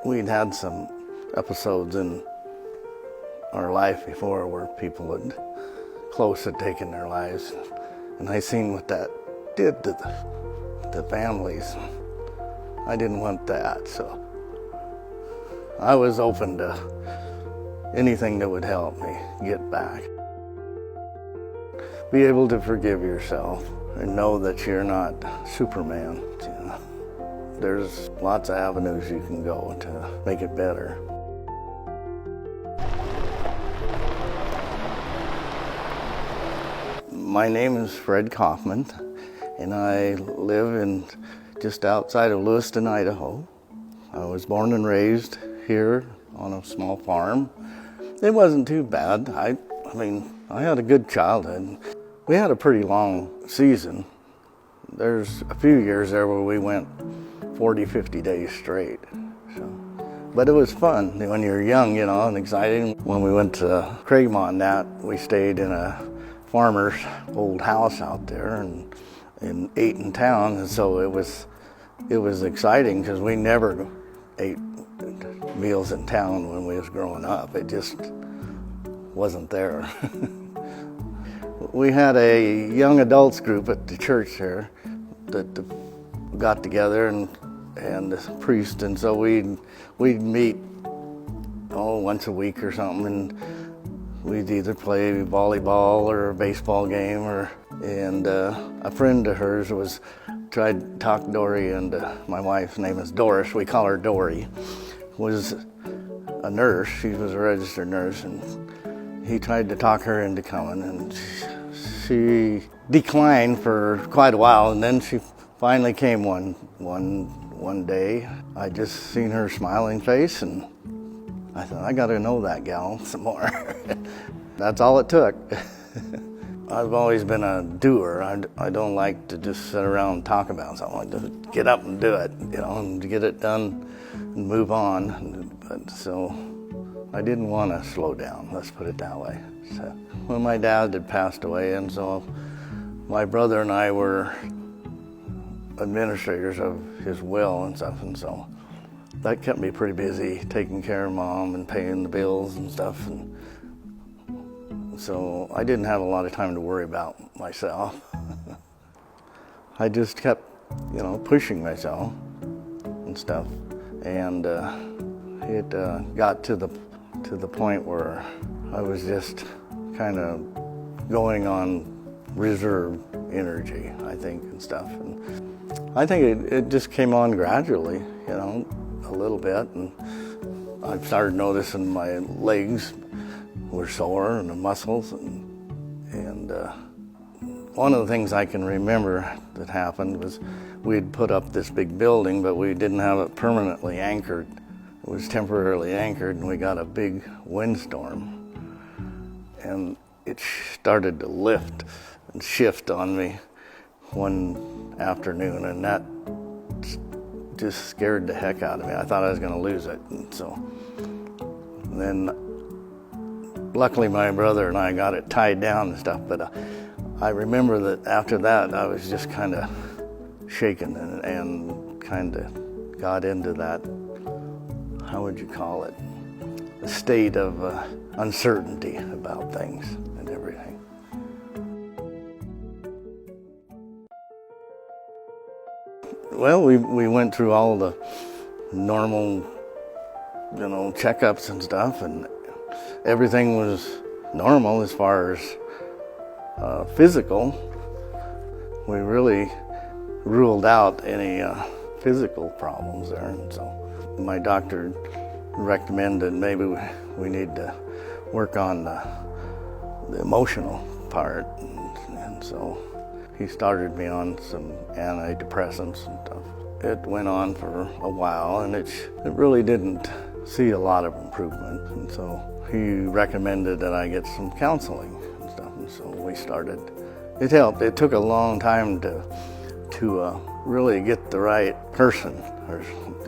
We'd had some episodes in our life before where people close had taken their lives, and I seen what that did to the families. I didn't want that, so I was open to anything that would help me get back. Be able to forgive yourself and know that you're not Superman. There's lots of avenues you can go to make it better. My name is Fred Kaufman, and I live just outside of Lewiston, Idaho. I was born and raised here on a small farm. It wasn't too bad. I had a good childhood. We had a pretty long season. There's a few years there where we went 40, 50 days straight. But it was fun when you're young, and exciting. When we went to Craigmont, we stayed in a farmer's old house out there and ate in town, and so it was exciting because we never ate meals in town when we was growing up. It just wasn't there. We had a young adults group at the church there that got together and the priest, and so we'd meet once a week or something, and we'd either play volleyball or a baseball game, and a friend of hers tried to talk Dory into, my wife's name is Doris, we call her Dory, was a nurse. She was a registered nurse, and he tried to talk her into coming, and she declined for quite a while, and then she finally came one day. I just seen her smiling face, and I thought, I gotta know that gal some more. That's all it took. I've always been a doer. I don't like to just sit around and talk about something. I like to get up and do it, and to get it done and move on. But so I didn't want to slow down, let's put it that way. So when my dad had passed away, and so my brother and I were administrators of his will and stuff, and so that kept me pretty busy taking care of Mom and paying the bills and stuff, and so I didn't have a lot of time to worry about myself. I just kept, pushing myself and stuff, and it got to the point where I was just kind of going on reserve energy, I think, and stuff. And I think it just came on gradually, a little bit, and I started noticing my legs were sore and the muscles, and one of the things I can remember that happened was we'd put up this big building, but we didn't have it permanently anchored. It was temporarily anchored, and we got a big windstorm, and it started to lift and shift on me one afternoon, and that just scared the heck out of me. I thought I was going to lose it, and then luckily my brother and I got it tied down and stuff, but I remember that after that I was just kind of shaken and kind of got into that, how would you call it, a state of uncertainty about things and everything. Well, we went through all the normal, checkups and stuff, and everything was normal as far as physical. We really ruled out any physical problems there, and so my doctor recommended maybe we need to work on the emotional part, and so he started me on some antidepressants and stuff. It went on for a while, and it really didn't see a lot of improvement, and so he recommended that I get some counseling and stuff, and so we started. It helped. It took a long time to really get the right person,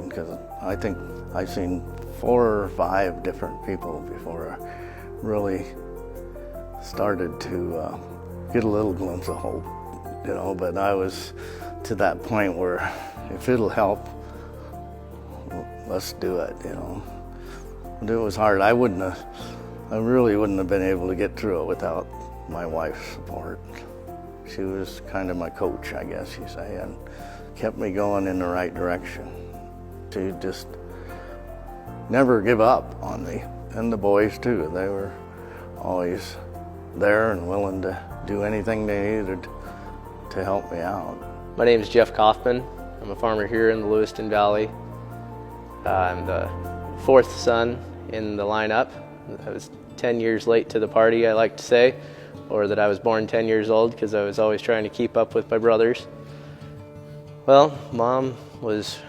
because I think I've seen 4 or 5 different people before I really started to get a little glimpse of hope, but I was to that point where if it'll help, let's do it, you know. But it was hard. I really wouldn't have been able to get through it without my wife's support. She was kind of my coach, I guess you say, and kept me going in the right direction. She just never give up on me, and the boys too. They were always there and willing to do anything they needed to help me out. My name is Jeff Kaufman. I'm a farmer here in the Lewiston Valley. I'm the fourth son in the lineup. I was 10 years late to the party, I like to say, or that I was born 10 years old because I was always trying to keep up with my brothers. Well, Mom was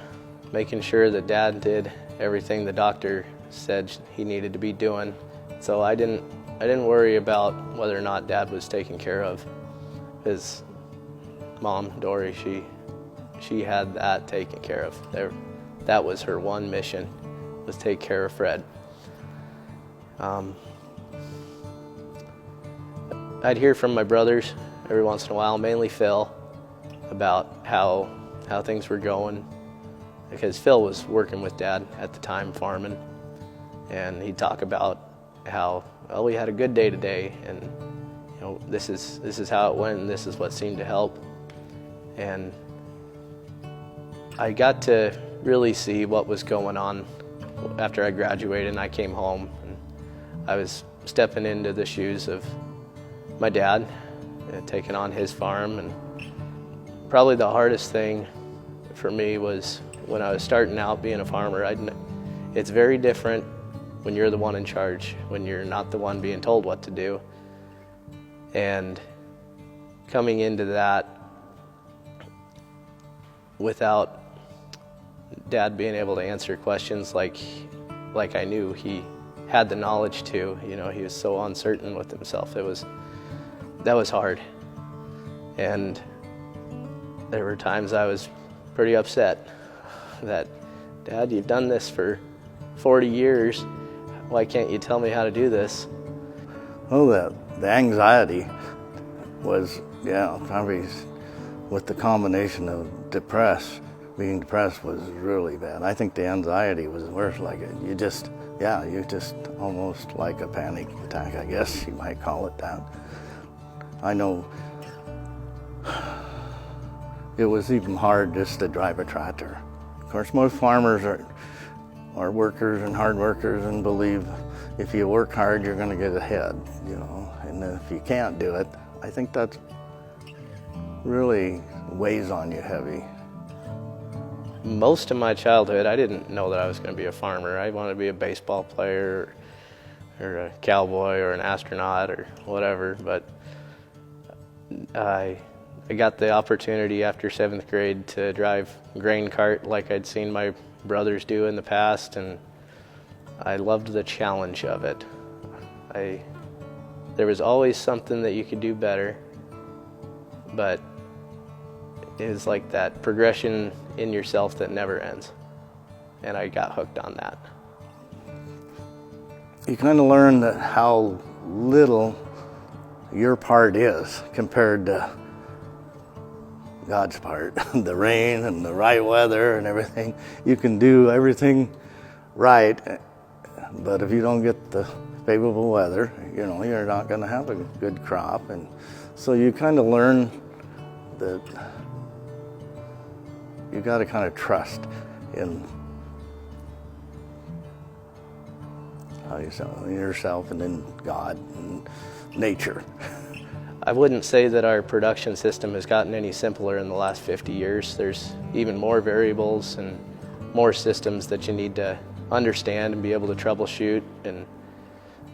making sure that Dad did everything the doctor said he needed to be doing. So I didn't worry about whether or not Dad was taken care of. His Mom, Dory, she had that taken care of. That was her one mission, was take care of Fred. I'd hear from my brothers every once in a while, mainly Phil, about how things were going, because Phil was working with Dad at the time farming, and he'd talk about how, well, we had a good day today, and you know, this is how it went, and this is what seemed to help. And I got to really see what was going on after I graduated and I came home, and I was stepping into the shoes of my dad, taking on his farm. And probably the hardest thing for me was when I was starting out being a farmer. It's very different when you're the one in charge, when you're not the one being told what to do. And coming into that without Dad being able to answer questions like I knew he had the knowledge to, you know, he was so uncertain with himself. That was hard. And there were times I was pretty upset that, Dad, you've done this for 40 years. Why can't you tell me how to do this? Oh, the anxiety was, probably with the combination of being depressed was really bad. I think the anxiety was worse. Like you just almost like a panic attack, I guess you might call it that. I know it was even hard just to drive a tractor. Of course, most farmers are workers and hard workers and believe if you work hard, you're going to get ahead, you know. And if you can't do it, I think that really weighs on you heavy. Most of my childhood, I didn't know that I was going to be a farmer. I wanted to be a baseball player or a cowboy or an astronaut or whatever, but I got the opportunity after 7th grade to drive a grain cart like I'd seen my brothers do in the past, and I loved the challenge of it. There was always something that you could do better, but it was like that progression in yourself that never ends, and I got hooked on that. You kind of learn that how little your part is compared to God's part. The rain and the right weather and everything. You can do everything right, but if you don't get the favorable weather, you know, you're not going to have a good crop. And so you kind of learn that you got to kind of trust in yourself and in God and nature. I wouldn't say that our production system has gotten any simpler in the last 50 years. There's even more variables and more systems that you need to understand and be able to troubleshoot, and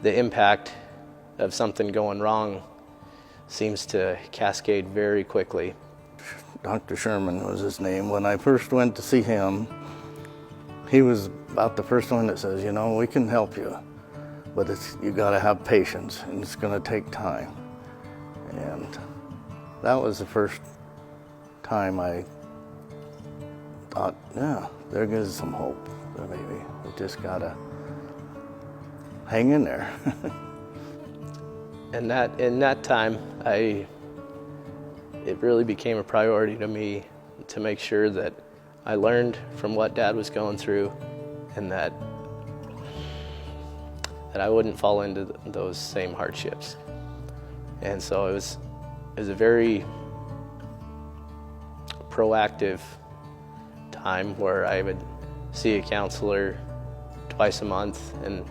the impact of something going wrong seems to cascade very quickly. Dr. Sherman was his name. When I first went to see him, he was about the first one that says, you know, we can help you, but you got to have patience, and it's going to take time. And that was the first time I thought, yeah, there is some hope, maybe. We just got to hang in there. And in that time, it really became a priority to me to make sure that I learned from what Dad was going through and that I wouldn't fall into those same hardships. And so it was a very proactive time where I would see a counselor twice a month and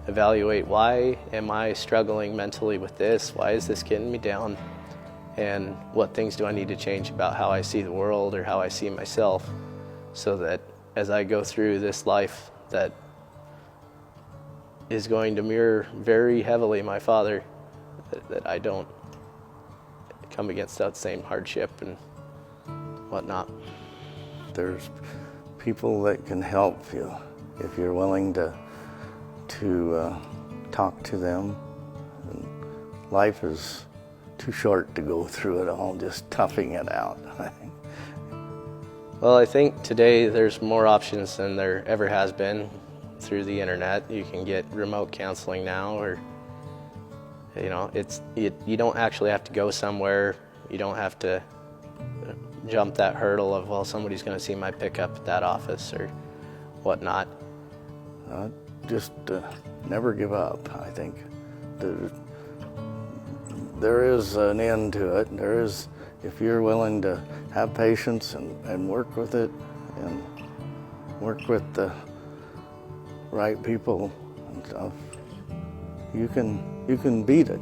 evaluate, why am I struggling mentally with this? Why is this getting me down? And what things do I need to change about how I see the world or how I see myself, so that as I go through this life that is going to mirror very heavily my father, that I don't come against that same hardship and whatnot. There's people that can help you if you're willing to talk to them. And life is too short to go through it all just toughing it out, I think. Well, I think today there's more options than there ever has been through the internet. You can get remote counseling now, or you don't actually have to go somewhere. You don't have to jump that hurdle of, well, somebody's going to see my pickup at that office or whatnot. Just never give up, I think. There is an end to it. There is, if you're willing to have patience and work with it and work with the right people and stuff, you can beat it.